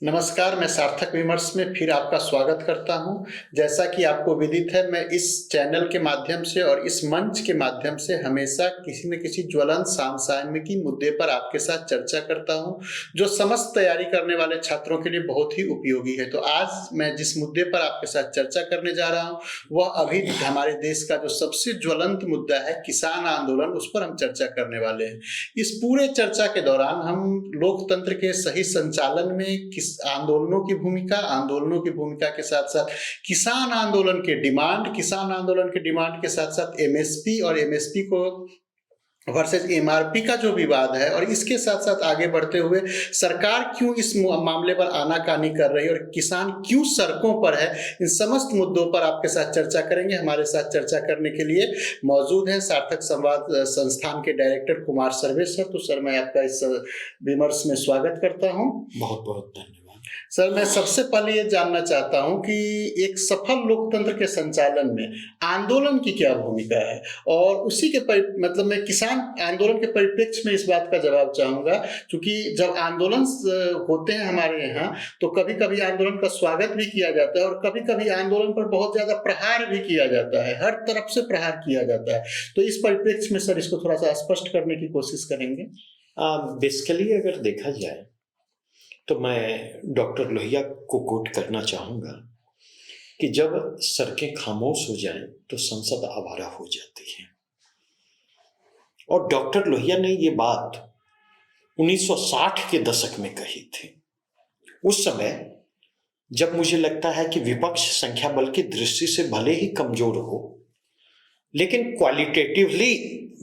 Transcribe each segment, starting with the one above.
नमस्कार, मैं सार्थक विमर्श में फिर आपका स्वागत करता हूं। जैसा कि आपको विदित है, मैं इस चैनल के माध्यम से और इस मंच के माध्यम से हमेशा किसी न किसी ज्वलंत समसामयिकी मुद्दे पर आपके साथ चर्चा करता हूं, जो समस्त तैयारी करने वाले छात्रों के लिए बहुत ही उपयोगी है। तो आज मैं जिस मुद्दे पर आपके साथ चर्चा करने जा रहा हूं, वह अभी हमारे देश का जो सबसे ज्वलंत मुद्दा है, किसान आंदोलन, उस पर हम चर्चा करने वाले हैं। इस पूरे चर्चा के दौरान हम लोकतंत्र के सही संचालन में आंदोलनों की भूमिका के साथ-साथ किसान आंदोलन के डिमांड के साथ-साथ एमएसपी और एमएसपी को वर्सेस एमआरपी का जो विवाद है, और इसके साथ-साथ आगे बढ़ते हुए सरकार क्यों इस मामले पर आनाकानी कर रही है और किसान क्यों सड़कों पर है, इन समस्त मुद्दों पर आपके साथ चर्चा करेंगे। हमारे साथ चर्चा करने के लिए मौजूद हैं सार्थक संवाद संस्थान के डायरेक्टर कुमार सर्वेश्वर। तो सर, मैं आपका इस विमर्श में स्वागत करता हूं। बहुत-बहुत धन्यवाद। सर, मैं सबसे पहले ये जानना चाहता हूं कि एक सफल लोकतंत्र के संचालन में आंदोलन की क्या भूमिका है, और उसी के मतलब मैं किसान आंदोलन के परिप्रेक्ष्य में इस बात का जवाब चाहूंगा, क्योंकि जब आंदोलन होते हैं हमारे यहाँ, तो कभी-कभी आंदोलन का स्वागत भी किया जाता है और कभी-कभी आंदोलन पर बहुत ज्यादा प्रहार भी किया जाता है, हर तरफ से प्रहार किया जाता है। तो इस परिप्रेक्ष्य में सर, इसको थोड़ा सा स्पष्ट करने की कोशिश करेंगे। बेसिकली अगर देखा जाए तो मैं डॉक्टर लोहिया को कोट करना चाहूँगा कि जब सड़कें खामोश हो जाएं तो संसद आवारा हो जाती है। और डॉक्टर लोहिया ने ये बात 1960 के दशक में कही थी। उस समय जब मुझे लगता है कि विपक्ष संख्या बल की दृष्टि से भले ही कमजोर हो, लेकिन क्वालिटेटिवली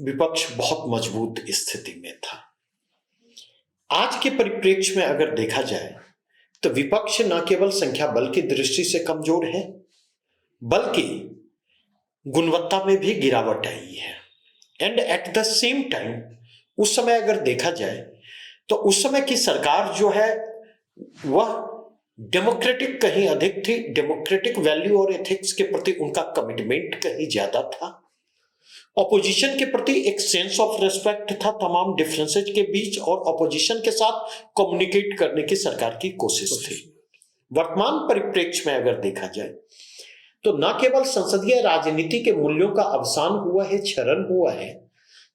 विपक्ष बहुत मजबूत स्थिति में था। आज के परिप्रेक्ष्य में अगर देखा जाए तो विपक्ष न केवल संख्या बल की दृष्टि से कमजोर है, बल्कि गुणवत्ता में भी गिरावट आई है। And at the same time उस समय अगर देखा जाए तो उस समय की सरकार जो है वह डेमोक्रेटिक कहीं अधिक थी। डेमोक्रेटिक वैल्यू और एथिक्स के प्रति उनका कमिटमेंट कहीं ज्यादा था। ऑपोजिशन के प्रति एक सेंस ऑफ रिस्पेक्ट था तमाम डिफरेंसेज के बीच, और ऑपोजिशन के साथ कम्युनिकेट करने की सरकार की कोशिश थी। वर्तमान परिप्रेक्ष्य में अगर देखा जाए तो न केवल संसदीय राजनीति के मूल्यों का अवसान हुआ है, क्षरण हुआ है,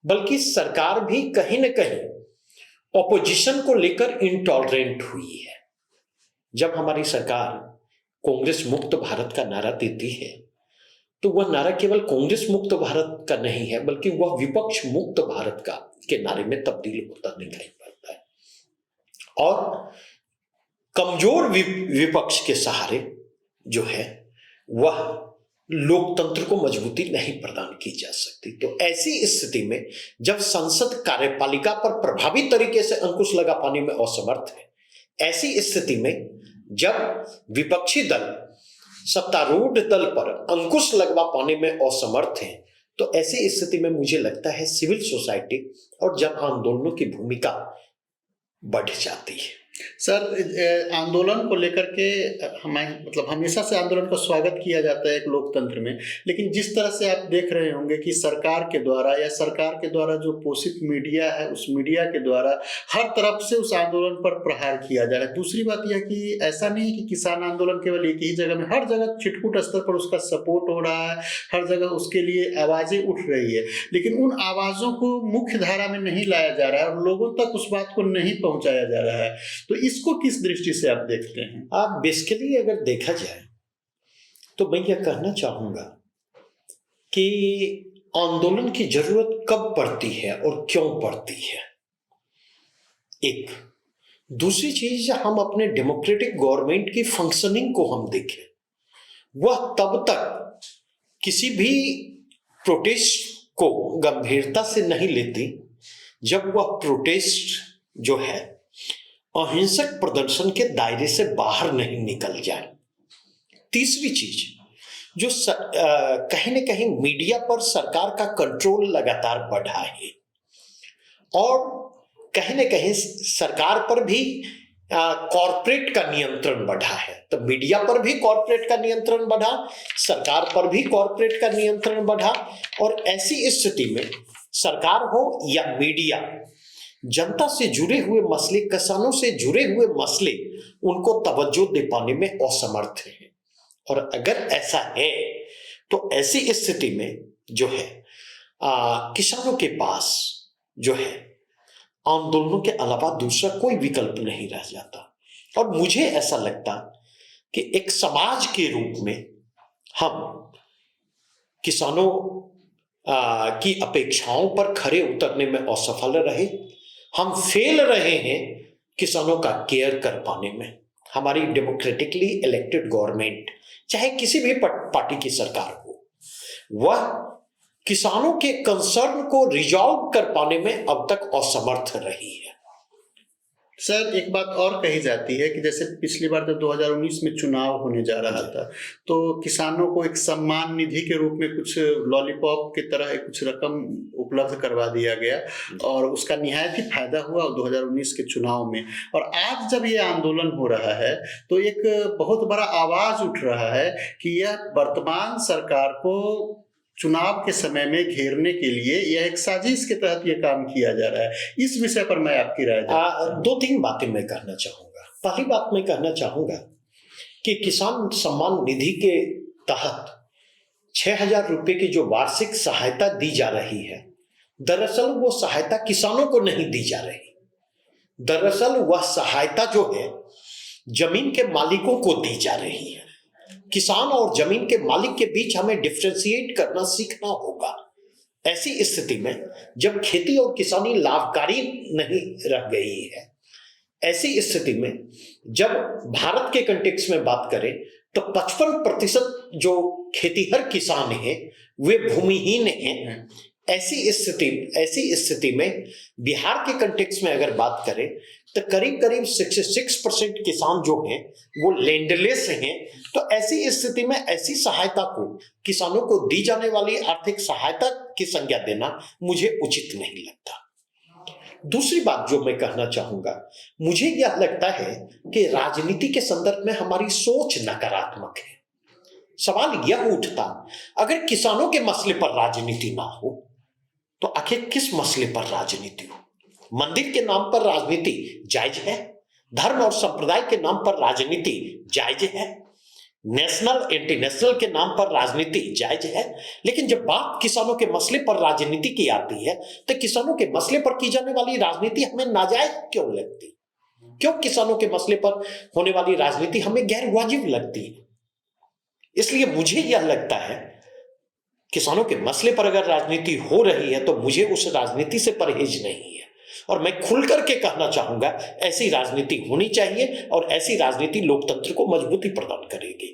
बल्कि सरकार भी कहीं न कहीं ऑपोजिशन को लेकर इंटॉलरेंट हुई है। जब हमारी सरकार कांग्रेस मुक्त भारत का नारा देती है तो वह नारा केवल कांग्रेस मुक्त भारत का नहीं है, बल्कि वह विपक्ष मुक्त भारत का के नारे में तब्दील होता दिखाई पड़ता है। और कमजोर विपक्ष के सहारे जो है वह लोकतंत्र को मजबूती नहीं प्रदान की जा सकती। तो ऐसी स्थिति में जब संसद कार्यपालिका पर प्रभावी तरीके से अंकुश लगा पाने में असमर्थ है, ऐसी स्थिति में जब विपक्षी दल सत्तारूढ़ दल पर अंकुश लगवा पाने में असमर्थ हैं, तो ऐसी स्थिति में मुझे लगता है सिविल सोसाइटी और जन आंदोलनों की भूमिका बढ़ जाती है। सर, आंदोलन को लेकर के मतलब हमेशा से आंदोलन का स्वागत किया जाता है एक लोकतंत्र में, लेकिन जिस तरह से आप देख रहे होंगे कि सरकार के द्वारा जो पोषित मीडिया है, उस मीडिया के द्वारा हर तरफ से उस आंदोलन पर प्रहार किया जा रहा है। दूसरी बात यह कि ऐसा नहीं है कि किसान आंदोलन केवल एक ही जगह में, हर जगह छिटपुट स्तर पर उसका सपोर्ट हो रहा है, हर जगह उसके लिए आवाजें उठ रही है, लेकिन उन आवाजों को मुख्य धारा में नहीं लाया जा रहा है और लोगों तक उस बात को नहीं पहुंचाया जा रहा है। तो इसको किस दृष्टि से आप देखते हैं? आप बेसिकली अगर देखा जाए तो मैं यह कहना चाहूंगा कि आंदोलन की जरूरत कब पड़ती है और क्यों पड़ती है। एक दूसरी चीज, हम अपने डेमोक्रेटिक गवर्नमेंट की फंक्शनिंग को हम देखें, वह तब तक किसी भी प्रोटेस्ट को गंभीरता से नहीं लेती जब वह प्रोटेस्ट जो है अहिंसक प्रदर्शन के दायरे से बाहर नहीं निकल जाए। तीसरी चीज, जो कहीं न कहीं मीडिया पर सरकार का कंट्रोल लगातार बढ़ा है और कहीं न कहीं सरकार पर भी कॉर्पोरेट का नियंत्रण बढ़ा है। तो मीडिया पर भी कॉर्पोरेट का नियंत्रण बढ़ा, सरकार पर भी कॉर्पोरेट का नियंत्रण बढ़ा, और ऐसी स्थिति में सरकार हो या मीडिया, जनता से जुड़े हुए मसले, किसानों से जुड़े हुए मसले उनको तवज्जो दे पाने में असमर्थ हैं। और अगर ऐसा है तो ऐसी स्थिति में जो है किसानों के पास जो है आंदोलनों के अलावा दूसरा कोई विकल्प नहीं रह जाता। और मुझे ऐसा लगता कि एक समाज के रूप में हम किसानों की अपेक्षाओं पर खरे उतरने में असफल रहे। हम फेल रहे हैं किसानों का केयर कर पाने में। हमारी डेमोक्रेटिकली इलेक्टेड गवर्नमेंट, चाहे किसी भी पार्टी की सरकार हो, वह किसानों के कंसर्न को रिजॉल्व कर पाने में अब तक असमर्थ रही है। सर, एक बात और कही जाती है कि जैसे पिछली बार जब 2019 में चुनाव होने जा रहा था तो किसानों को एक सम्मान निधि के रूप में कुछ लॉलीपॉप की तरह कुछ रकम उपलब्ध करवा दिया गया और उसका निहायत ही फायदा हुआ 2019 के चुनाव में। और आज जब ये आंदोलन हो रहा है तो एक बहुत बड़ा आवाज उठ रहा है कि यह वर्तमान सरकार को चुनाव के समय में घेरने के लिए यह एक साजिश के तहत यह काम किया जा रहा है। इस विषय पर मैं आपकी राय दो तीन बातें मैं कहना चाहूंगा। पहली बात मैं कहना चाहूंगा कि किसान सम्मान निधि के तहत 6,000 रुपए की जो वार्षिक सहायता दी जा रही है, दरअसल वो सहायता किसानों को नहीं दी जा रही। दरअसल वह सहायता जो है जमीन के मालिकों को दी जा रही है। किसान और जमीन के मालिक के बीच हमें डिफरेंशिएट करना सीखना होगा। ऐसी स्थिति में जब खेती और किसानी लाभकारी नहीं रह गई है, ऐसी स्थिति में जब भारत के कंटेक्स्ट में बात करें तो 55% जो खेतीहर किसान हैं वे भूमिहीन हैं। ऐसी स्थिति में बिहार के कंटेक्स्ट में अगर बात करें तो करीब 66% किसान जो हैं वो लैंडलेस हैं। तो ऐसी स्थिति में ऐसी सहायता को, किसानों को दी जाने वाली आर्थिक सहायता की संज्ञा देना मुझे उचित नहीं लगता। दूसरी बात जो मैं कहना चाहूंगा, मुझे यह लगता है कि राजनीति के संदर्भ में हमारी सोच नकारात्मक है। सवाल यह उठता, अगर किसानों के मसले पर राजनीति ना हो तो आखिर किस मसले पर राजनीति हो? मंदिर के नाम पर राजनीति जायज है, धर्म और संप्रदाय के नाम पर राजनीति जायज है, नेशनल इंटरनेशनल के नाम पर राजनीति जायज है। लेकिन जब बात किसानों के मसले पर राजनीति की आती है तो किसानों के मसले पर की जाने वाली राजनीति हमें नाजायज क्यों लगती? क्यों किसानों के मसले पर होने वाली राजनीति हमें गैर वाजिब लगती है? इसलिए मुझे यह लगता है किसानों के मसले पर अगर राजनीति हो रही है तो मुझे उस राजनीति से परहेज नहीं है। और मैं खुल करके कहना चाहूंगा, ऐसी राजनीति होनी चाहिए और ऐसी राजनीति लोकतंत्र को मजबूती प्रदान करेगी।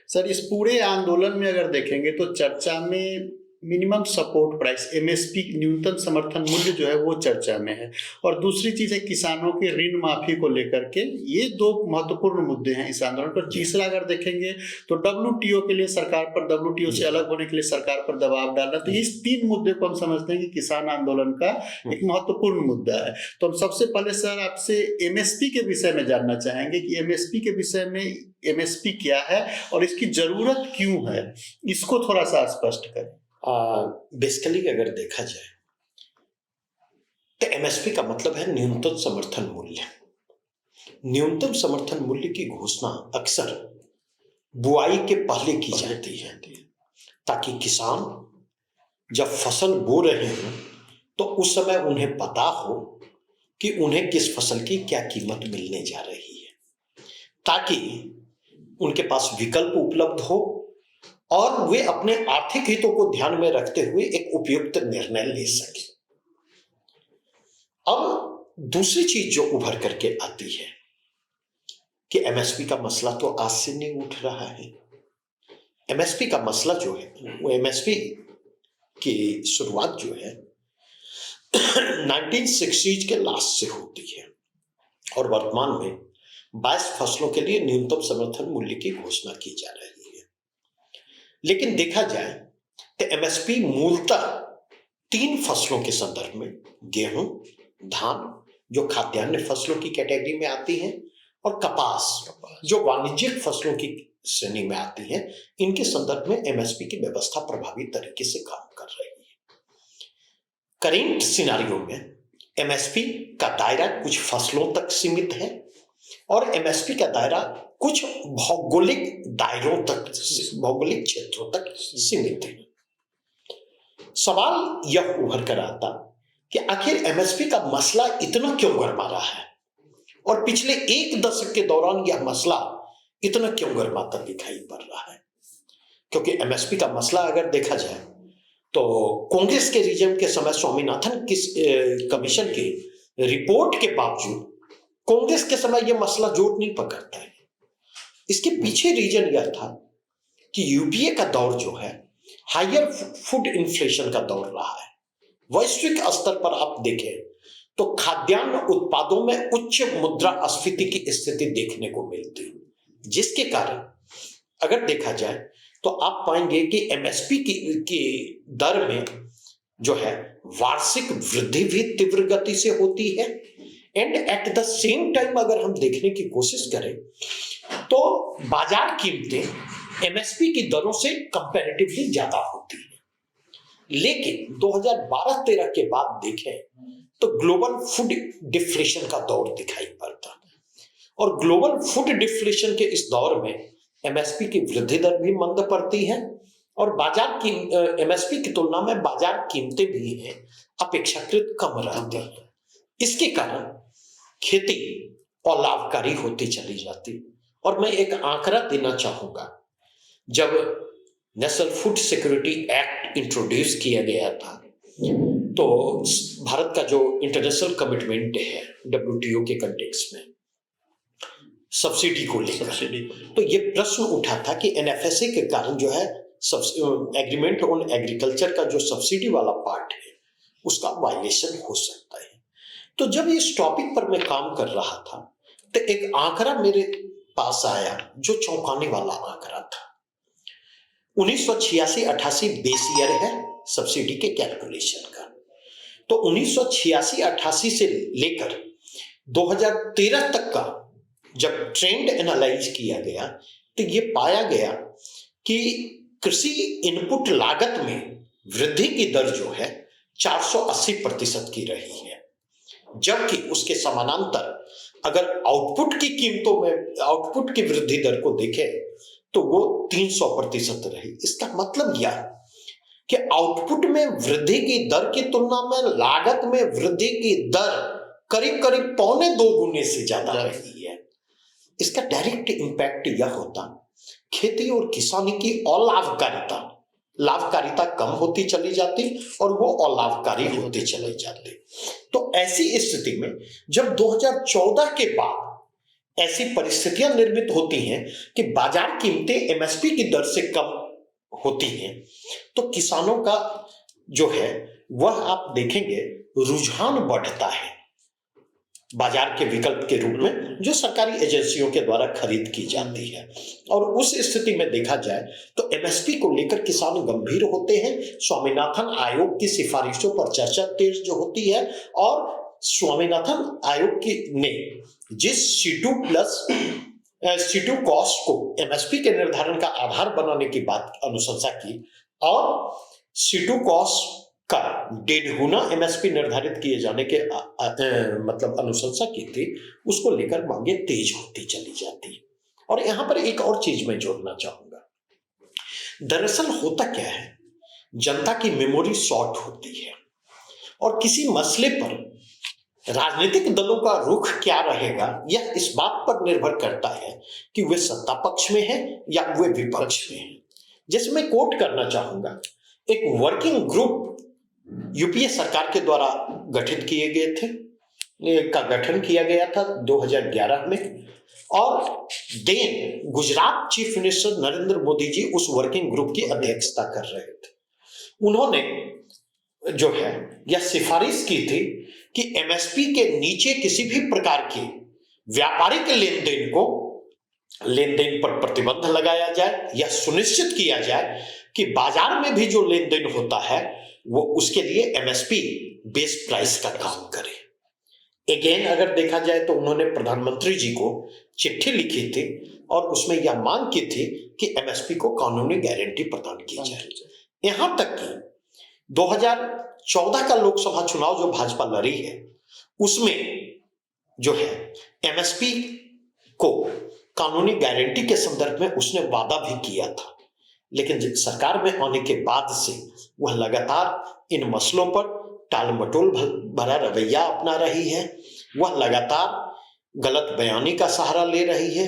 सर, इस पूरे आंदोलन में अगर देखेंगे तो चर्चा में मिनिमम सपोर्ट प्राइस, एमएसपी, न्यूनतम समर्थन मूल्य जो है वो चर्चा में है। और दूसरी चीज है किसानों के ऋण माफी को लेकर के, ये दो महत्वपूर्ण मुद्दे हैं इस आंदोलन पर। तीसरा अगर देखेंगे तो डब्ल्यूटीओ के लिए सरकार पर, डब्ल्यूटीओ से अलग होने के लिए सरकार पर दबाव डालना। तो इस तीन मुद्दे को हम समझते हैं कि किसान आंदोलन का एक महत्वपूर्ण मुद्दा है। तो हम सबसे पहले सर आपसे एमएसपी के विषय में जानना चाहेंगे कि एमएसपी के विषय में एमएसपी क्या है और इसकी जरूरत क्यों है, इसको थोड़ा सा स्पष्ट करें। बेसिकली अगर देखा जाए तो एमएसपी का मतलब है न्यूनतम समर्थन मूल्य। न्यूनतम समर्थन मूल्य की घोषणा अक्सर बुआई के पहले की जाती है ताकि किसान जब फसल बो रहे हो तो उस समय उन्हें पता हो कि उन्हें किस फसल की क्या कीमत मिलने जा रही है, ताकि उनके पास विकल्प उपलब्ध हो और वे अपने आर्थिक हितों को ध्यान में रखते हुए एक उपयुक्त निर्णय ले सके। अब दूसरी चीज जो उभर करके आती है कि एमएसपी का मसला तो आज से नहीं उठ रहा है। एमएसपी का मसला जो है वो एमएसपी की शुरुआत जो है 1960s के लास्ट से होती है और वर्तमान में 22 फसलों के लिए न्यूनतम समर्थन मूल्य की घोषणा की जा रही है। लेकिन देखा जाए तो एमएसपी मूलतः 3 फसलों के संदर्भ में, गेहूं, धान जो खाद्यान्न फसलों की कैटेगरी में आती हैं, और कपास जो वाणिज्यिक फसलों की श्रेणी में आती है, इनके संदर्भ में एमएसपी की व्यवस्था प्रभावी तरीके से काम कर रही है। करेंट सिनारियो में एमएसपी का दायरा कुछ फसलों तक सीमित है और एमएसपी का दायरा कुछ भौगोलिक दायरों तक, भौगोलिक क्षेत्रों तक सीमित है। सवाल यह उभर कर आता कि आखिर एमएसपी का मसला इतना क्यों गरमा रहा है और पिछले एक दशक के दौरान यह मसला इतना क्यों गरमाता दिखाई पड़ रहा है। क्योंकि एमएसपी का मसला अगर देखा जाए तो कांग्रेस के रिजिम के समय स्वामीनाथन कमीशन की रिपोर्ट के बावजूद कांग्रेस के समय यह मसला जोर नहीं पकड़ता है। इसके पीछे रीजन यह था कि यूपीए का दौर जो है हायर फूड इन्फ्लेशन का दौर रहा है। वैश्विक स्तर पर आप देखें तो खाद्यान्न उत्पादों में उच्च मुद्रास्फीति की स्थिति देखने को मिलती है, जिसके कारण अगर देखा जाए तो आप पाएंगे कि एमएसपी की दर में जो है वार्षिक वृद्धि भी तीव्र गति से होती है and at the same time अगर हम देखने की कोशिश करें तो बाजार कीमतें एमएसपी की दरों से कंपैरेटिवली ज्यादा होती है। लेकिन 2012-13 के बाद देखें तो ग्लोबल फूड डिफ्लेशन का दौर दिखाई पड़ता है और ग्लोबल फूड डिफ्लेशन के इस दौर में एमएसपी की वृद्धि दर भी मंद पड़ती है और बाजार की एमएसपी की तुलना में बाजार कीमतें भी हैं अपेक्षाकृत कम रहती हैं। इसके कारण खेती अलाभकारी होती चली जाती। और मैं एक आंकड़ा देना चाहूंगा, जब national food security act introduce किया गया था तो भारत का जो इंटरनेशनल कमिटमेंट है डब्ल्यूटीओ के कंटेक्स्ट में सब्सिडी को लेकर, तो ये प्रश्न उठा था कि एनएफएसए के कारण जो है एग्रीमेंट ऑन एग्रीकल्चर का जो सब्सिडी वाला पार्ट है उसका वायलेशन हो सकता है। तो जब इस टॉपिक पर मैं काम कर रहा था तो एक आंकड़ा मेरे पास आया जो चौंकाने वाला आंकड़ा था। 1986-88 बेस ईयर है सब्सिडी के कैलकुलेशन का। तो 1986-88 से लेकर 2013 तक का जब ट्रेंड एनालाइज किया गया तो ये पाया गया कि कृषि इनपुट लागत में वृद्धि की दर जो है 480% की रही है, जबकि उसके समानांतर अगर आउटपुट की कीमतों में आउटपुट की वृद्धि दर को देखें तो वो 300% रही। इसका मतलब यह कि आउटपुट में वृद्धि की दर की तुलना में लागत में वृद्धि की दर करीब करीब 1.25 गुने से ज्यादा रही है। इसका डायरेक्ट इंपैक्ट यह होता खेती और किसानी की लाभकारिता कम होती चली जाती और वो अलाभकारी होते चले जाते। तो ऐसी स्थिति में जब 2014 के बाद ऐसी परिस्थितियां निर्मित होती हैं कि बाजार कीमतें एमएसपी की दर से कम होती हैं तो किसानों का जो है वह आप देखेंगे रुझान बढ़ता है बाजार के विकल्प के रूप में जो सरकारी एजेंसियों के द्वारा खरीद की जाती है। और उस स्थिति में देखा जाए तो एमएसपी को लेकर किसान गंभीर होते हैं। स्वामीनाथन आयोग की सिफारिशों पर चर्चा तेज जो होती है और स्वामीनाथन आयोग की ने जिस C2 कॉस्ट को एमएसपी के निर्धारण का आधार बनाने की बात अनुशंसा की और C2 कॉस्ट का 1.5 गुना एमएसपी निर्धारित किए जाने के मतलब अनुशंसा की थी, उसको लेकर मांगे तेज होती चली जाती। और यहां पर एक और चीज मैं जोड़ना चाहूंगा, दरअसल होता क्या है जनता की मेमोरी शॉर्ट होती है और किसी मसले पर राजनीतिक दलों का रुख क्या रहेगा यह इस बात पर निर्भर करता है कि वे सत्ता पक्ष में हैं या वे विपक्ष में हैं। जैसे मैं कोट करना चाहूंगा, एक वर्किंग ग्रुप यूपीए सरकार के द्वारा गठित किए गए थे का गठन किया गया था 2011 में और then Gujarat chief minister Narendra Modi ji उस वर्किंग ग्रुप की अध्यक्षता कर रहे थे। उन्होंने जो है यह सिफारिश की थी कि एमएसपी के नीचे किसी भी प्रकार के व्यापारिक लेनदेन पर प्रतिबंध लगाया जाए, यह सुनिश्चित किया जाए कि बाजार में भी जो लेनदेन होता है वो उसके लिए एमएसपी बेस प्राइस का काम करे। अगेन अगर देखा जाए तो उन्होंने प्रधानमंत्री जी को चिट्ठी लिखी थी और उसमें यह मांग की थी कि एमएसपी को कानूनी गारंटी प्रदान की जाए। यहां तक कि 2014 का लोकसभा चुनाव जो भाजपा लड़ी है उसमें जो है एमएसपी को कानूनी गारंटी के संदर्भ में उसने वादा भी किया था, लेकिन सरकार में आने के बाद से वह लगातार इन मसलों पर टालमटोल भरा रवैया अपना रही है। वह लगातार गलत बयानी का सहारा ले रही है।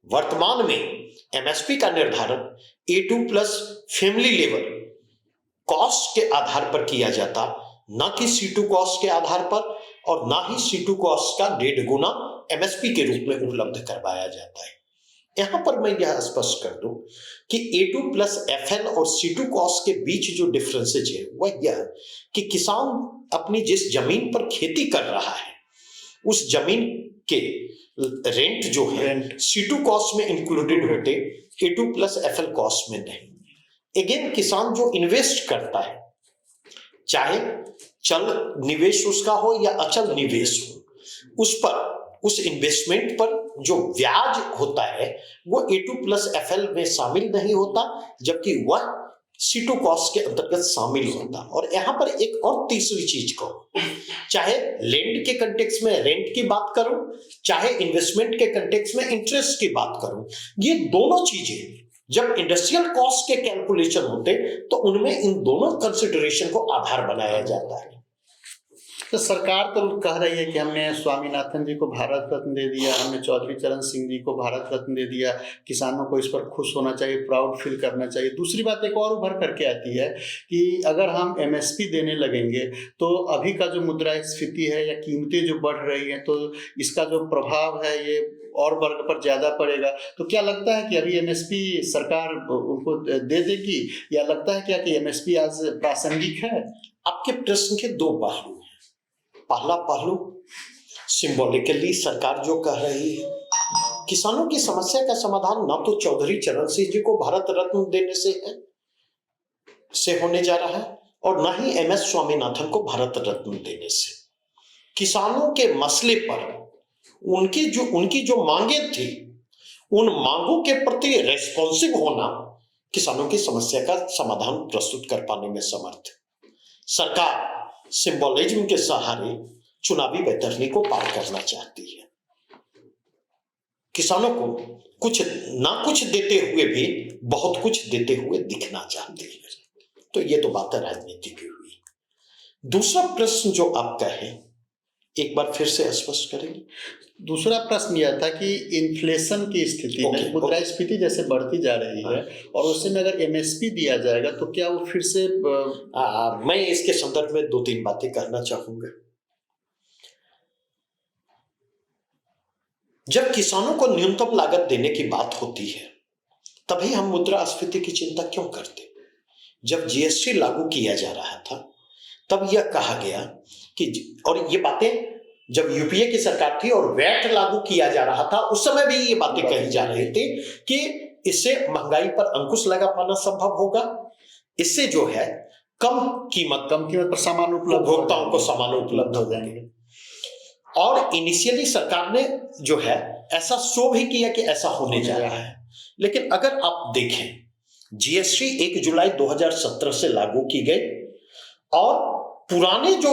वर्तमान में एमएसपी का निर्धारण A2+ फैमिली लेवल कॉस्ट के आधार पर किया जाता, ना कि C2 कॉस्ट के आधार पर, और ना ही C2 कॉस्ट का 1.5 गुना एमएसपी के रूप में उपलब्ध करवाया जाता है। यहां पर मैं यह स्पष्ट कर दूं कि A2+ FL और C2 कॉस्ट के बीच जो डिफरेंसेज है वह यह है कि किसान अपनी जिस जमीन पर खेती कर रहा है उस जमीन के रेंट जो है C2 कॉस्ट में इंक्लूडेड होते, A2+ FL कॉस्ट में नहीं। अगेन किसान जो इन्वेस्ट करता है, चाहे चल निवेश उसका हो या अचल निवेश हो, उस इन्वेस्टमेंट पर जो ब्याज होता है वो A2+ FL में शामिल नहीं होता, जबकि वह C2 कॉस्ट के अंतर्गत शामिल होता। और यहां पर एक और तीसरी चीज को, चाहे लैंड के कंटेक्स्ट में रेंट की बात करूं, चाहे इन्वेस्टमेंट के कंटेक्स्ट में इंटरेस्ट की बात करूं, ये दोनों चीजें जब इंडस्ट्रियल कॉस्ट के कैलकुलेशन होते तो उनमें इन दोनों कंसिडरेशन को आधार बनाया जाता है। तो सरकार तो कह रही है कि हमने स्वामीनाथन जी को भारत रत्न दे दिया, हमने चौधरी चरण सिंह जी को भारत रत्न दे दिया, किसानों को इस पर खुश होना चाहिए, प्राउड फील करना चाहिए। दूसरी बात एक और उभर करके आती है कि अगर हम एमएसपी देने लगेंगे तो अभी का जो मुद्रास्फीति है या कीमतें जो बढ़ रही हैं तो इसका जो प्रभाव है ये और वर्ग पर ज्यादा पड़ेगा। तो क्या लगता है कि अभी एमएसपी सरकार उनको दे देगी, या लगता है क्या कि एमएसपी आज प्रासंगिक है? आपके प्रश्न के दो पहलू हैं। पहला पहलू सिंबॉलिकली सरकार जो कह रही है, किसानों की समस्या का समाधान ना तो चौधरी चरण सिंह जी को भारत रत्न देने से होने जा रहा है और ना ही MS स्वामीनाथन को भारत रत्न देने से। किसानों के मसले पर उनकी जो मांगे थी, उन मांगों के प्रति रेस्पॉन्सिव होना किसानों की समस्या का समाधान प्रस्तुत कर पाने में समर्थ है। सरकार सिंबोलिज्म के सहारे चुनावी बैतरणी को पार करना चाहती है। किसानों को कुछ देते हुए भी बहुत कुछ देते हुए दिखना चाहती है। तो ये तो बात राजनीति की हुई। दूसरा प्रश्न जो आपका है, एक बार फिर से स्पष्ट करेंगे। दूसरा प्रश्न यह था कि इन्फ्लेशन की स्थिति में मुद्रास्फीति जैसे बढ़ती जा रही है और उससे में अगर एमएसपी दिया जाएगा तो क्या वो फिर से मैं इसके संदर्भ में 2-3 बातें कहना चाहूंगा। जब किसानों को न्यूनतम लागत देने की बात होती है तभी हम मुद्रास्फीति की चिंता क्यों करते? जब जीएसटी लागू किया जा रहा था तब यह कहा गया कि, और ये बातें जब यूपीए की सरकार थी और वैट लागू किया जा रहा था उस समय भी ये बातें कही जा रही थी कि इससे महंगाई पर अंकुश लगा पाना संभव होगा, इससे जो है कम कीमत पर सामान उपभोक्ताओं को सामान उपलब्ध हो जाएंगे। और इनिशियली सरकार ने जो है ऐसा शो भी किया कि ऐसा होने जा रहा है। लेकिन अगर आप देखें जीएसटी 1 जुलाई 2017 से लागू की गई और पुराने जो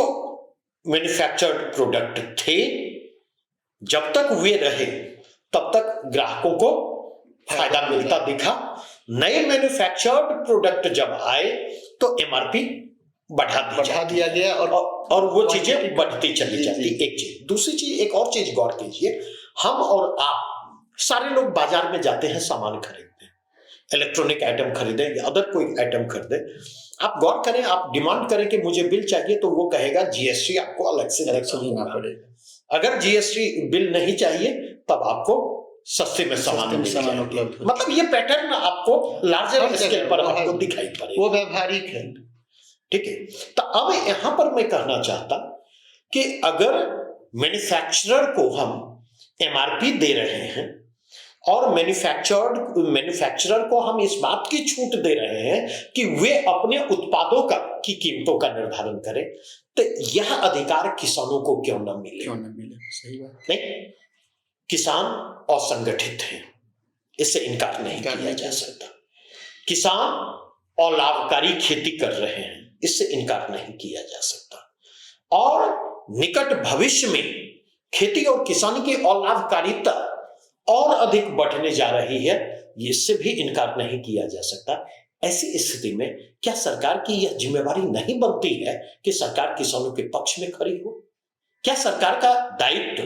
मैन्युफैक्चर्ड प्रोडक्ट थे जब तक वे रहे तब तक ग्राहकों को फायदा मिलता दिखा। नए मैन्युफैक्चर्ड प्रोडक्ट जब आए तो एमआरपी बढ़ा दिया गया और वो चीजें बढ़ती चली जाती। एक चीज। दूसरी चीज, एक और चीज गौर कीजिए, हम और आप सारे लोग बाजार में जाते हैं सामान खरीदने, इलेक्ट्रॉनिक आइटम खरीदे या अदर कोई आइटम खरीदे, आप गौर करें, आप डिमांड करें कि मुझे बिल चाहिए तो वो कहेगा जीएसटी आपको अलग से देना पड़ेगा। अगर जीएसटी बिल नहीं चाहिए तब आपको सस्ते में सामान उपलब्ध। मतलब ये पैटर्न आपको लार्जर स्केल पर आपको दिखाई पड़ेगा, वो व्यवहारिक है। ठीक है। तो अब यहां पर मैं कहना चाहता कि अगर मैन्युफैक्चरर को हम एमआरपी दे रहे हैं और मैन्युफैक्चरर को हम इस बात की छूट दे रहे हैं कि वे अपने उत्पादों की कीमतों का निर्धारण करें, तो यह अधिकार किसानों को क्यों न मिले? सही बात नहीं, किसान असंगठित हैं, इससे इनकार नहीं किया जा सकता। किसान अलाभकारी खेती कर रहे हैं, इससे इनकार नहीं किया जा सकता। और निकट भविष्य में खेती और किसानी की लाभकारिता और अधिक बढ़ने जा रही है, इससे भी इनकार नहीं किया जा सकता। ऐसी स्थिति में क्या सरकार की यह जिम्मेवारी नहीं बनती है कि सरकार किसानों के पक्ष में खड़ी हो? क्या सरकार का दायित्व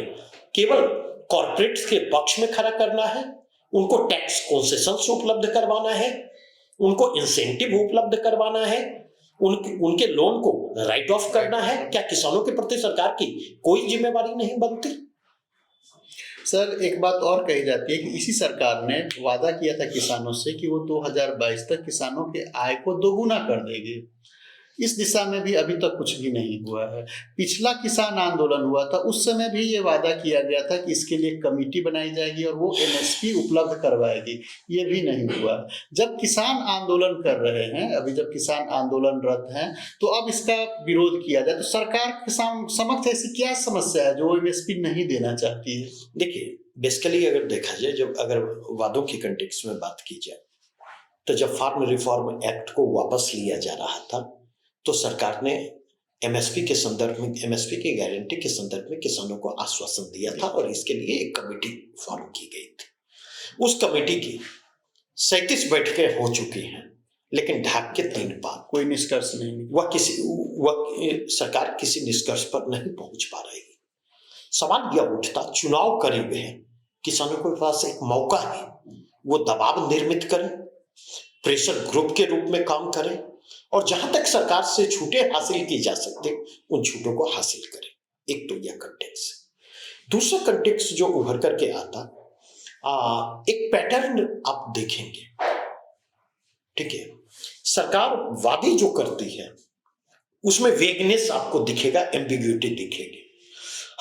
केवल कॉर्पोरेट्स के पक्ष में खड़ा करना है, उनको टैक्स कंसेशंस उपलब्ध करवाना है, उनको इंसेंटिव उपलब्ध करवाना है, उनके लोन को राइट ऑफ करना है? क्या किसानों के प्रति सरकार की कोई जिम्मेवारी नहीं बनती? सर, एक बात और कही जाती है कि इसी सरकार ने वादा किया था किसानों से कि वो 2022 तक किसानों के आय को दोगुना कर देगी। इस दिशा में भी अभी तक कुछ भी नहीं हुआ है। पिछला किसान आंदोलन हुआ था, उस समय भी ये वादा किया गया था कि इसके लिए कमेटी बनाई जाएगी और वो एमएसपी उपलब्ध करवाएगी। ये भी नहीं हुआ। जब किसान आंदोलन कर रहे हैं, अभी जब किसान आंदोलनरत हैं, तो अब इसका विरोध किया जाए तो सरकार के समक्ष ऐसी क्या समस्या है जो एमएसपी नहीं देना चाहती है? देखिए, बेसिकली अगर देखा जाए, जब अगर वादों की कंटेक्स्ट में बात की जाए, तो जब फार्म रिफॉर्म एक्ट को वापस लिया जा रहा था तो सरकार ने एमएसपी के संदर्भ में, एमएसपी की गारंटी के संदर्भ में किसानों को आश्वासन दिया था और इसके लिए एक कमेटी फॉर्म की गई थी। उस कमेटी की 37 बैठकें हो चुकी हैं, लेकिन ढाक के 3 पार, कोई निष्कर्ष नहीं। वह सरकार किसी निष्कर्ष पर नहीं पहुंच पा रही। सवाल यह उठता, चुनाव करीब है, किसानों के पास एक मौका है, वो दबाव निर्मित करें, प्रेशर ग्रुप के रूप में काम करें और जहां तक सरकार से छूटें हासिल की जा सकते उन छूटों को हासिल करें। एक तो यह कंटेक्स्ट। दूसरा कंटेक्स्ट जो उभर करके आता, एक पैटर्न आप देखेंगे, ठीक है, सरकार वादे जो करती है उसमें वेगनेस आपको दिखेगा, एम्बिग्यूटी दिखेगी।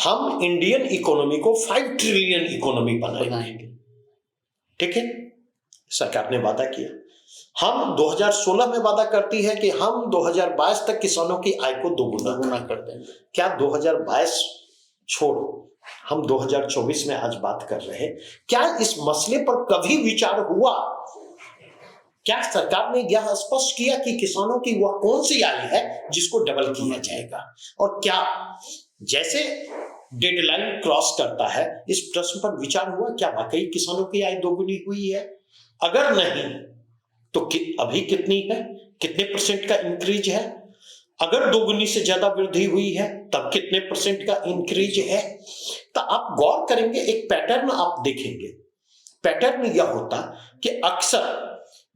हम इंडियन इकोनॉमी को 5 ट्रिलियन इकोनॉमी बनाएंगे, ठीक है, सरकार ने वादा किया। हम 2016 में वादा करती है कि हम 2022 तक किसानों की आय को दोगुना कर देंगे। क्या 2022 छोड़ो, हम 2024 में आज बात कर रहे हैं, क्या इस मसले पर कभी विचार हुआ? क्या सरकार ने यह स्पष्ट किया कि किसानों की वह कौन सी आय है जिसको डबल किया जाएगा? और क्या जैसे डेडलाइन क्रॉस करता है, इस प्रश्न पर विचार हुआ, क्या वाकई किसानों की आय दोगुनी हुई है? अगर नहीं तो अभी कितनी है, कितने % का इंक्रीज है? अगर दोगुनी से ज्यादा वृद्धि हुई है तब कितने % का इंक्रीज है? तो आप गौर करेंगे, एक पैटर्न आप देखेंगे। पैटर्न यह होता कि अक्सर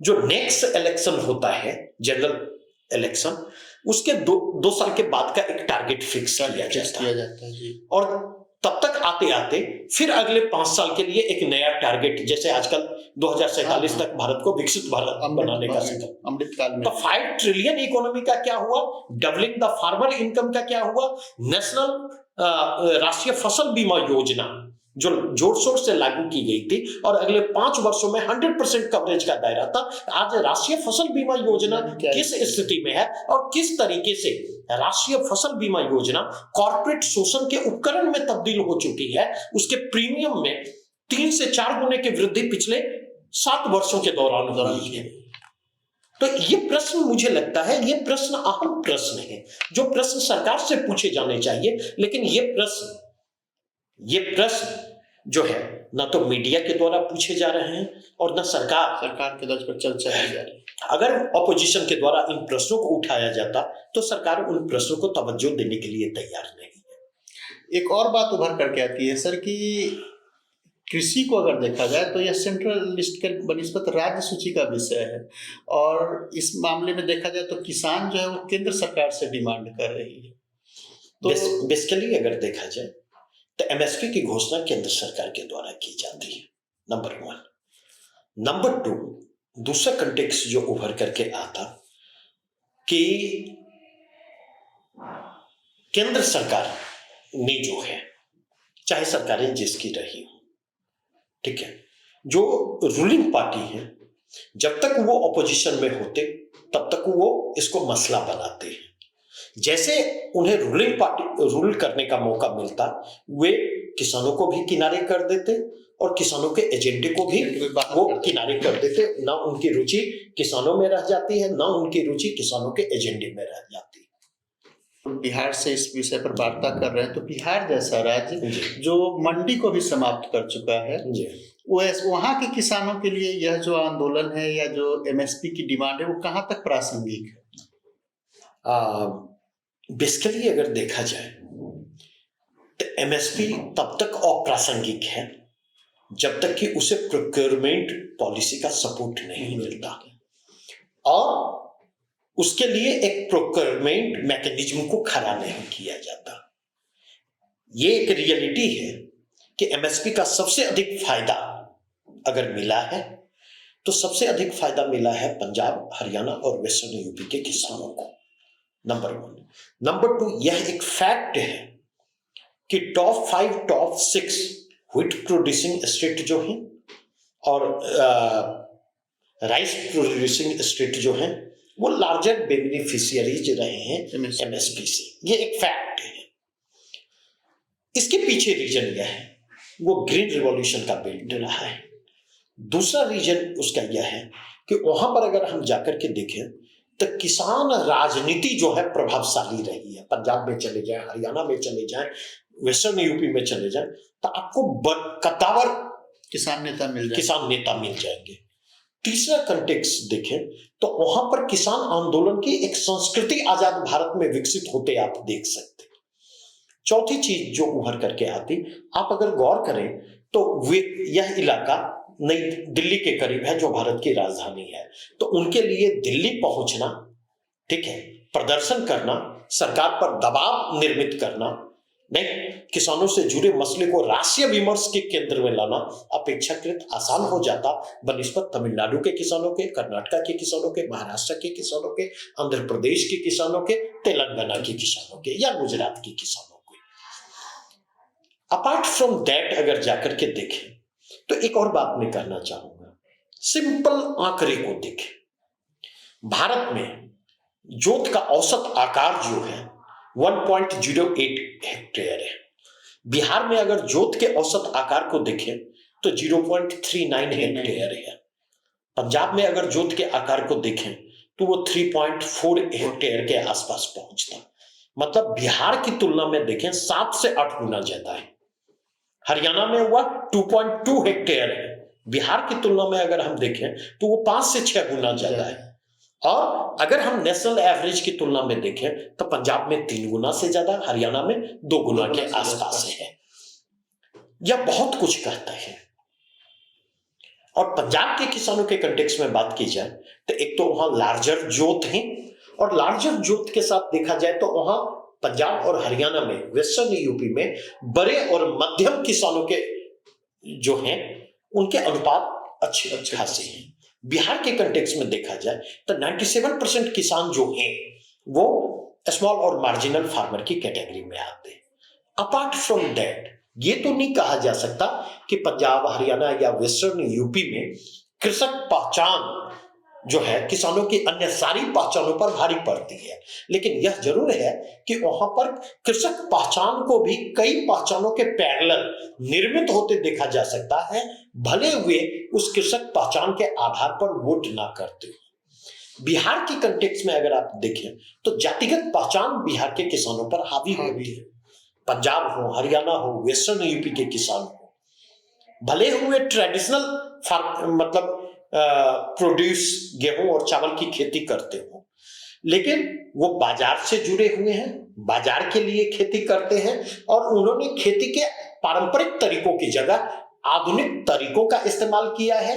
जो नेक्स्ट इलेक्शन होता है, जनरल इलेक्शन, उसके 2 साल के बाद का एक टारगेट फिक्स किया जाता है जी। और तब तक आते आते फिर अगले 5 साल के लिए एक नया टारगेट, जैसे आजकल 2047 तक भारत को विकसित भारत बनाने का अमृतकाल में। तो 5 ट्रिलियन इकोनॉमी का क्या हुआ? डबलिंग द फार्मर इनकम का क्या हुआ? नेशनल राष्ट्रीय फसल बीमा योजना जो जोर शोर से लागू की गई थी और अगले 5 वर्षों में 100% कवरेज का दायरा था। आज राष्ट्रीय फसल बीमा योजना किस स्थिति में है और किस तरीके से राष्ट्रीय फसल बीमा योजना कॉर्पोरेट शोषण के उपकरण में तब्दील हो चुकी है, उसके प्रीमियम में 3 से 4 गुने की वृद्धि पिछले 7 वर्षों के दौरान हुई है। तो ये प्रश्न, मुझे लगता है ये प्रश्न अहम प्रश्न है, जो प्रश्न सरकार से पूछे जाने चाहिए। लेकिन ये प्रश्न जो है ना तो मीडिया के द्वारा पूछे जा रहे हैं और ना सरकार के दर्ज पर चर्चा की जा रही है। अगर ऑपोजिशन के द्वारा इन प्रश्नों को उठाया जाता तो सरकार उन प्रश्नों को तवज्जो देने के लिए तैयार नहीं है। एक और बात उभर करके आती है सर कि कृषि को अगर देखा जाए तो यह सेंट्रल लिस्ट के बनिस्बत राज्य सूची का विषय है और इस मामले में देखा जाए तो किसान जो है वो केंद्र सरकार से डिमांड कर रही है। तो बेसिकली अगर देखा जाए तो एमएसपी की घोषणा केंद्र सरकार के द्वारा की जाती है, नंबर 1। नंबर 2, दूसरा कंटेक्स्ट जो उभर करके आता कि केंद्र सरकार ने जो है, चाहे सरकारें जिसकी रही हो, ठीक है, जो रूलिंग पार्टी है, जब तक वो ऑपोजिशन में होते तब तक वो इसको मसला बनाते हैं। जैसे उन्हें रूल करने का मौका मिलता, वे किसानों को भी किनारे कर देते और किसानों के एजेंडे को भी वो किनारे कर देते। ना उनकी रुचि किसानों में रह जाती है, ना उनकी रुचि किसानों के एजेंडे में रह जाती है। बिहार से इस विषय पर वार्ता कर रहे हैं, तो बिहार जैसा राज्य जी जो मंडी को भी समाप्त कर चुका है, जी वहाँ के किसानों के लिए यह जो आंदोलन है या जो एमएसपी की डिमांड है, वो कहाँ तक प्रासंगिक है? बेसिकली अगर देखा जाए तो एमएसपी तब तक अप्रासंगिक है जब तक कि उसे प्रोक्योरमेंट पॉलिसी का सपोर्ट नहीं मिलता और उसके लिए एक प्रोक्योरमेंट मैकेनिज्म को खड़ा नहीं किया जाता। ये एक रियलिटी है कि एमएसपी का सबसे अधिक फायदा अगर मिला है तो सबसे अधिक फायदा मिला है पंजाब, हरियाणा और वेस्टर्न यूपी के किसानों को, नंबर 1। नंबर 2, यह एक फैक्ट है कि top 5 top 6 wheat producing state जो हैं और राइस प्रोड्यूसिंग स्टेट जो हैं वो लार्जर बेनिफिशियरीज रहे हैं एमएसपी से। ये एक फैक्ट है। इसके पीछे रीजन यह है, वो ग्रीन रिवॉल्यूशन का बेल्ट रहा है। दूसरा रीजन उसका यह है कि वहां पर अगर हम जाकर के देखें तो किसान राजनीति जो है प्रभावशाली रही है। पंजाब में चले जाएं, हरियाणा में चले जाएं, वेस्टर्न यूपी में चले जाएं तो आपको कद्दावर किसान नेता मिल जाएंगे। तीसरा कंटेक्स्ट देखें तो वहां पर किसान आंदोलन की एक संस्कृति आजाद भारत में विकसित होते आप देख सकते। चौथी चीज जो उभर करके आती, आप अगर गौर करें तो यह इलाका नई दिल्ली के करीब है जो भारत की राजधानी है, तो उनके लिए दिल्ली पहुंचना, ठीक है, प्रदर्शन करना, सरकार पर दबाव निर्मित करना, नहीं किसानों से जुड़े मसले को राष्ट्रीय विमर्श के केंद्र में लाना अपेक्षाकृत आसान हो जाता बनिस्बत तमिलनाडु के किसानों के, कर्नाटक के किसानों के, महाराष्ट्र के किसानों के, आंध्र प्रदेश के किसानों के, तेलंगाना के किसानों के या गुजरात के किसानों के। अपार्ट फ्रॉम दैट अगर जाकर के देखें तो एक और बात मैं करना चाहूंगा। सिंपल आंकड़े को देखें, भारत में जोत का औसत आकार जो है 1.08 हेक्टेयर है। बिहार में अगर जोत के औसत आकार को देखें तो 0.39 हेक्टेयर है। पंजाब में अगर जोत के आकार को देखें तो वो 3.4 हेक्टेयर के आसपास पहुंचता। मतलब बिहार की तुलना में देखें 7 से 8 गुना ज्यादा है। हरियाणा में हुआ 2.2 हेक्टेयर है। बिहार की तुलना में अगर हम देखें तो वो 5 से 6 गुना ज्यादा है। और अगर हम नेशनल एवरेज की तुलना में देखें तो पंजाब में 3 गुना से ज्यादा, हरियाणा में 2 गुना के आसपास है। यह बहुत कुछ कहता है। और पंजाब के किसानों के कंटेक्स्ट में बात की जाए तो एक तो वहां लार्जर जोत है, और लार्जर जोत के साथ देखा जाए तो वहां पंजाब और हरियाणा में, वेस्टर्न यूपी में बड़े और मध्यम किसानों के जो हैं उनके अनुपात अच्छे खासे हैं। बिहार के कंटेक्स्ट में देखा जाए तो 97% किसान जो हैं वो स्मॉल और मार्जिनल फार्मर की कैटेगरी में आते हैं। अपार्ट फ्रॉम दैट ये तो नहीं कहा जा सकता कि पंजाब, हरियाणा या वेस्टर्न यूपी में कृषक पहचान जो है किसानों की अन्य सारी पहचानों पर भारी पड़ती है, लेकिन यह जरूर है कि वहां पर कृषक पहचान को भी कई पहचानों के पैरेलल निर्मित होते देखा जा सकता है, भले हुए उस कृषक पहचान के आधार पर वोट ना करते हो। बिहार की कंटेक्स्ट में अगर आप देखें तो जातिगत पहचान बिहार के किसानों पर हावी होती है। पंजाब हो, हरियाणा हो, वेस्टर्न यूपी के किसान हो, भले हुए ट्रेडिशनल मतलब प्रोड्यूस गेहूं और चावल की खेती करते हो, लेकिन वो बाजार से जुड़े हुए हैं, बाजार के लिए खेती करते हैं और उन्होंने खेती के पारंपरिक तरीकों की जगह आधुनिक तरीकों का इस्तेमाल किया है,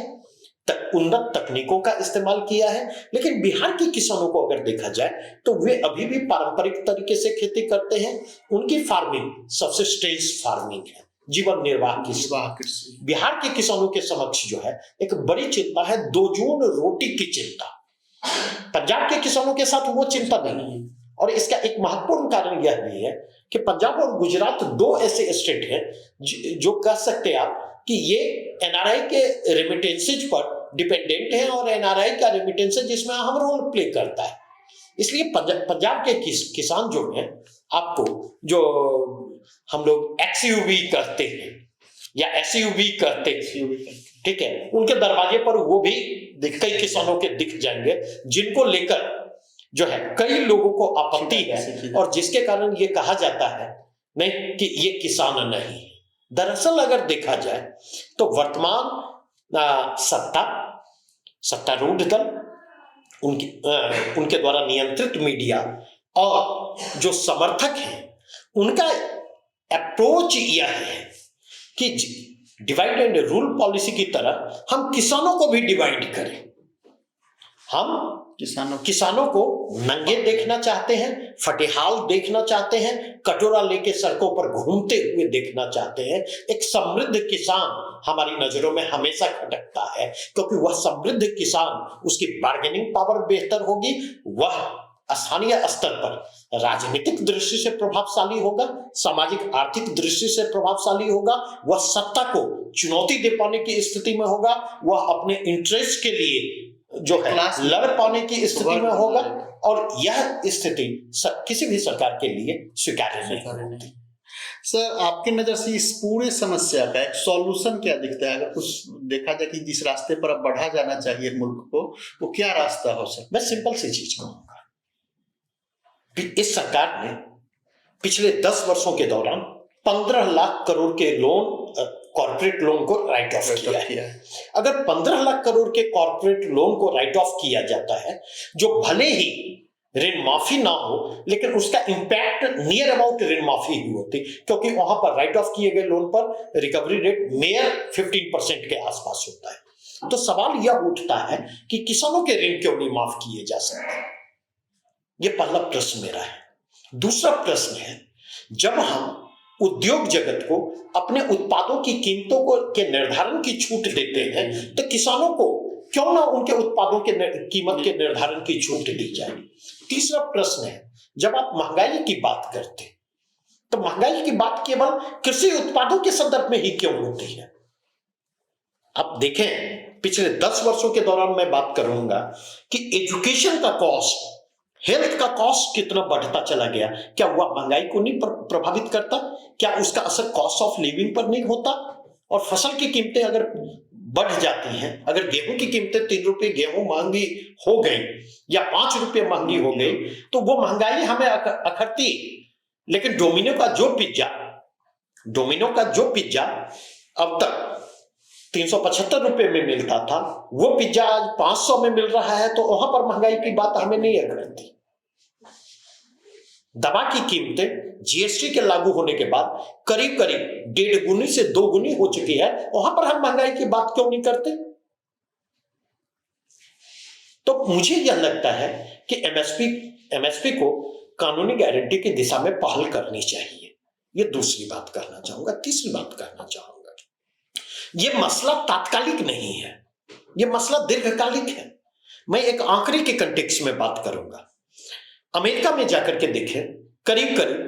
उन्नत तकनीकों का इस्तेमाल किया है। लेकिन बिहार के किसानों को अगर देखा जाए तो वे अभी भी पारंपरिक तरीके से खेती करते हैं। उनकी फार्मिंग सबसिस्टेंस फार्मिंग है, जीवन निर्वाह कृषि। बिहार के किसानों के समक्ष जो है एक बड़ी चिंता है, दो जून रोटी की चिंता। पंजाब के किसानों के साथ वो चिंता नहीं है, और इसका एक महत्वपूर्ण कारण यह भी है कि पंजाब और गुजरात 2 ऐसे स्टेट हैं जो कह सकते हैं आप कि ये एनआरआई के रेमिटेंसेज पर डिपेंडेंट है, और एनआरआई का रेमिटेंसेज इसमें अहम रोल प्ले करता है। इसलिए पंजाब के किसान जो हैं, आपको जो हम लोग एक्सयूवी कहते हैं या एसयूवी कहते हैं, ठीक है, उनके दरवाजे पर वो भी कई किसानों के दिख जाएंगे जिनको लेकर जो है कई लोगों को आपत्ति है, और जिसके कारण ये कहा जाता है नहीं कि ये किसान नहीं है। दरअसल अगर देखा जाए तो वर्तमान सत्तारूढ़ दल, उनके द्वारा नियंत्रित मीडिया और जो समर्थक हैं, उनका अप्रोच यह है कि डिवाइड एंड रूल पॉलिसी की तरह हम किसानों को भी डिवाइड करें। हम किसानों को नंगे देखना चाहते हैं, फटेहाल देखना चाहते हैं, कटोरा लेके सड़कों पर घूमते हुए देखना चाहते हैं। एक समृद्ध किसान हमारी नजरों में हमेशा खटकता है, क्योंकि वह समृद्ध किसान, उसकी बार्गेनिंग पावर बेहतर होगी, वह स्थानीय स्तर पर राजनीतिक दृष्टि से प्रभावशाली होगा, सामाजिक आर्थिक दृष्टि से प्रभावशाली होगा, वह सत्ता को चुनौती दे पाने की स्थिति में होगा, वह अपने इंटरेस्ट के लिए जो है लड़ पाने की स्थिति में होगा, और यह स्थिति किसी भी सरकार के लिए स्वीकार्य नहीं होती। सर, आपकी नजर से इस पूरे समस्या का एक सॉल्यूशन क्या दिखता है? अगर कुछ देखा जाए कि जिस रास्ते पर अब बढ़ा जाना चाहिए मुल्क को, वो क्या रास्ता हो सकता है? मैं सिंपल सी चीज कहूंगा, इस सरकार ने पिछले 10 वर्षों के दौरान 15 लाख करोड़ के लोन, कॉर्पोरेट लोन को राइट ऑफ किया है। अगर 15 लाख करोड़ के कॉर्पोरेट लोन को राइट ऑफ किया जाता है, जो भले ही ऋण माफी ना हो, लेकिन उसका इंपैक्ट नियर अबाउट ऋण माफी ही होती, क्योंकि वहां पर राइट ऑफ किए गए लोन पर रिकवरी रेट मेयर 15% के आसपास होता है। तो सवाल यह उठता है कि किसानों के ऋण क्यों नहीं माफ किए जा सकते? यह पहला प्रश्न मेरा है। दूसरा प्रश्न है, जब हम उद्योग जगत को अपने उत्पादों की कीमतों को के निर्धारण की छूट देते हैं, तो किसानों को क्यों ना उनके उत्पादों के कीमत के निर्धारण की छूट दी जाए? तीसरा प्रश्न है, जब आप महंगाई की बात करते हैं, तो महंगाई की बात केवल कृषि उत्पादों के संदर्भ में ही क्यों होती है? आप देखें, पिछले 10 वर्षों के दौरान मैं बात करूंगा कि एजुकेशन का कॉस्ट, हेल्थ का कॉस्ट कितना बढ़ता चला गया। क्या वह महंगाई को नहीं प्रभावित करता? क्या उसका असर कॉस्ट ऑफ लिविंग पर नहीं होता? और फसल की कीमतें अगर बढ़ जाती हैं, अगर गेहूं की कीमतें 3 रुपए गेहूं महंगी हो गई या 5 रुपए महंगी हो गई, तो वो महंगाई हमें अखरती। लेकिन डोमिनो का जो पिज्जा अब तक 375 रुपए में मिलता था, वो पिज्जा आज 500 में मिल रहा है, तो वहां पर महंगाई की बात हमें नहीं अखरती। दवा की कीमतें जीएसटी के लागू होने के बाद करीब करीब 1.5 गुनी से 2 गुनी हो चुकी है, वहां पर हम महंगाई की बात क्यों नहीं करते? तो मुझे यह लगता है कि एमएसपी को कानूनी गारंटी की दिशा में पहल करनी चाहिए। यह दूसरी बात करना चाहूंगा। तीसरी बात करना चाहूंगा, यह मसला तात्कालिक नहीं है, यह मसला दीर्घकालिक है। मैं एक आंकड़े के कंटेक्स्ट में बात करूंगा। अमेरिका में जाकर के देखें, करीब करीब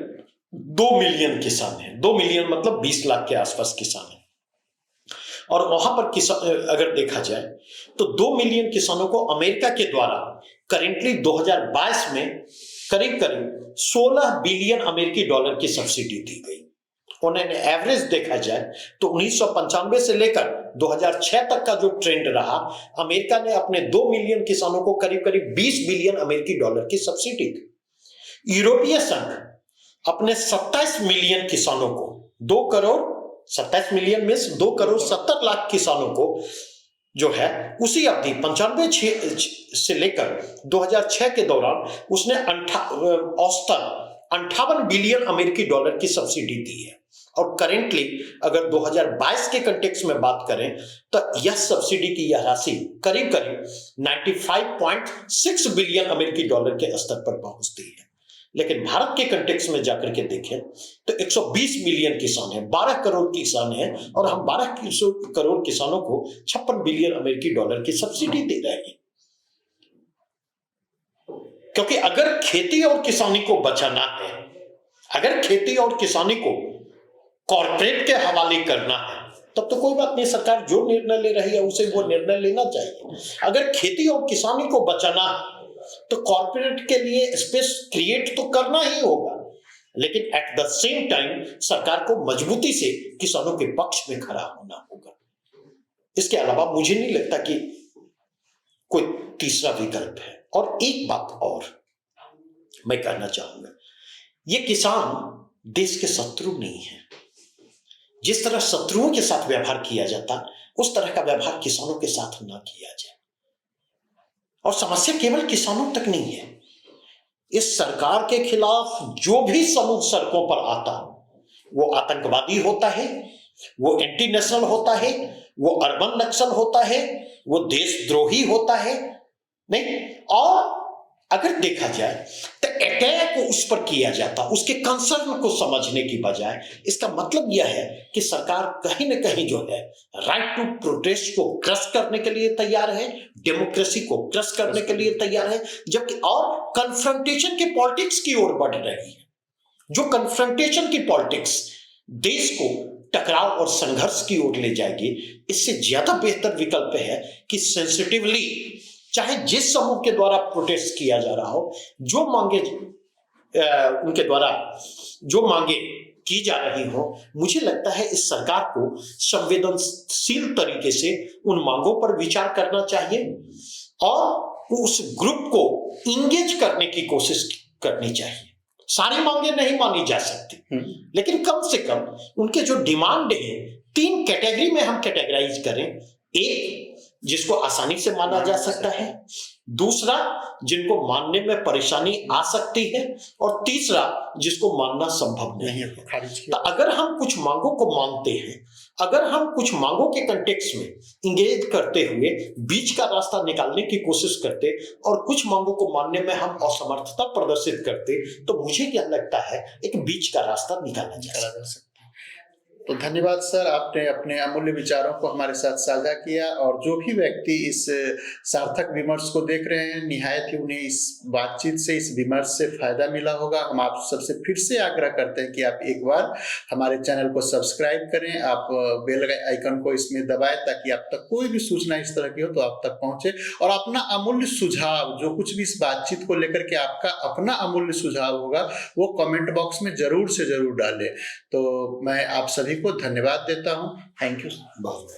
2 मिलियन किसान हैं। 2 मिलियन मतलब 20 लाख के आसपास किसान हैं। और वहां पर किसान अगर देखा जाए तो 2 मिलियन किसानों को अमेरिका के द्वारा करेंटली 2022 में करीब करीब 16 बिलियन अमेरिकी डॉलर की सब्सिडी दी गई। उन्होंने एवरेज देखा जाए तो 1995 से लेकर 2006 तक का जो ट्रेंड रहा, अमेरिका ने अपने 2 मिलियन किसानों को करीब करीब 20 बिलियन अमेरिकी डॉलर की सब्सिडी दी। यूरोपीय संघ अपने 27 मिलियन किसानों को 27 मिलियन में 2 करोड़ 70 लाख किसानों को जो है उसी अवधि 95 से लेकर 2006 के दौरान उसने औसतन 58 बिलियन अमेरिकी डॉलर की सब्सिडी दी है। और करेंटली अगर 2022 के कंटेक्स्ट में बात करें तो यह सब्सिडी की यह राशि करीब करीब 95.6 बिलियन अमेरिकी डॉलर के स्तर पर पहुंचती है। लेकिन भारत के कंटेक्स्ट में जाकर के देखें तो 120 मिलियन किसान हैं, 12 करोड़ किसान हैं, और हम 12 करोड़ किसानों को 56 बिलियन अमेरिकी डॉलर की सब्सिडी दे रहे हैं। क्योंकि अगर खेती और किसानी को बचाना है, अगर खेती और किसानी को कॉर्पोरेट के हवाले करना है, तब तो कोई बात नहीं, सरकार जो निर्णय ले रही है उसे वो निर्णय लेना चाहिए। अगर खेती और किसानी को बचाना है तो कॉर्पोरेट के लिए स्पेस क्रिएट तो करना ही होगा, लेकिन एट द सेम टाइम सरकार को मजबूती से किसानों के पक्ष में खड़ा होना होगा। इसके अलावा मुझे नहीं लगता कि कोई तीसरा विकल्प है। और एक बात और, मैं कहना चाहूंगा, ये किसान देश के शत्रु नहीं है। जिस तरह शत्रुओं के साथ व्यवहार किया जाता, उस तरह का व्यवहार किसानों के साथ ना किया जाए। और समस्या केवल किसानों तक नहीं है, इस सरकार के खिलाफ जो भी समूह सड़कों पर आता, वो आतंकवादी होता है, वो एंटी नेशनल होता है, वो अर्बन नक्सल होता है, वो देशद्रोही होता है, नहीं। और अगर देखा जाए तो अटैक उस पर किया जाता, उसके कंसर्न को समझने की बजाय। इसका मतलब यह है कि सरकार कहीं ना कहीं जो है राइट टू प्रोटेस्ट को क्रश करने के लिए तैयार है, डेमोक्रेसी को क्रश करने के लिए तैयार है, जबकि और कन्फ्रंटेशन की पॉलिटिक्स की ओर बढ़ रही है। जो कन्फ्रंटेशन की पॉलिटिक्स देश को टकराव और संघर्ष की ओर ले जाएगी, इससे ज्यादा बेहतर विकल्प है कि सेंसिटिवली, चाहे जिस समूह के द्वारा प्रोटेस्ट किया जा रहा हो, जो मांगे उनके द्वारा जो मांगे की जा रही हो, मुझे लगता है इस सरकार को संवेदनशील तरीके से उन मांगों पर विचार करना चाहिए और उस ग्रुप को इंगेज करने की कोशिश करनी चाहिए। सारी मांगे नहीं मानी जा सकती, लेकिन कम से कम उनके जो डिमांड है 3 कैटेगरी में हम कैटेगराइज करें। एक, जिसको आसानी से माना जा सकता है, दूसरा जिनको मानने में परेशानी आ सकती है, और तीसरा जिसको मानना संभव नहीं है। तो अगर हम कुछ मांगों को मानते हैं, अगर हम कुछ मांगों के कंटेक्स्ट में इंगेज करते हुए बीच का रास्ता निकालने की कोशिश करते और कुछ मांगों को मानने में हम असमर्थता प्रदर्शित करते, तो मुझे क्या लगता है एक बीच का रास्ता निकाला जा सकता है। तो धन्यवाद सर, आपने अपने अमूल्य विचारों को हमारे साथ साझा किया। और जो भी व्यक्ति इस सार्थक विमर्श को देख रहे हैं, निहायत ही उन्हें इस बातचीत से, इस विमर्श से फायदा मिला होगा। हम आप सबसे फिर से आग्रह करते हैं कि आप एक बार हमारे चैनल को सब्सक्राइब करें, आप बेल आइकन को इसमें दबाएं, ताकि आप तक कोई भी सूचना इस तरह की हो तो आप तक पहुंचे। और अपना अमूल्य सुझाव, जो कुछ भी इस बातचीत को लेकर के आपका अपना अमूल्य सुझाव होगा, वो कमेंट बॉक्स में जरूर से जरूर डालें। तो मैं आप सभी को धन्यवाद देता हूं। Thank you. बहुत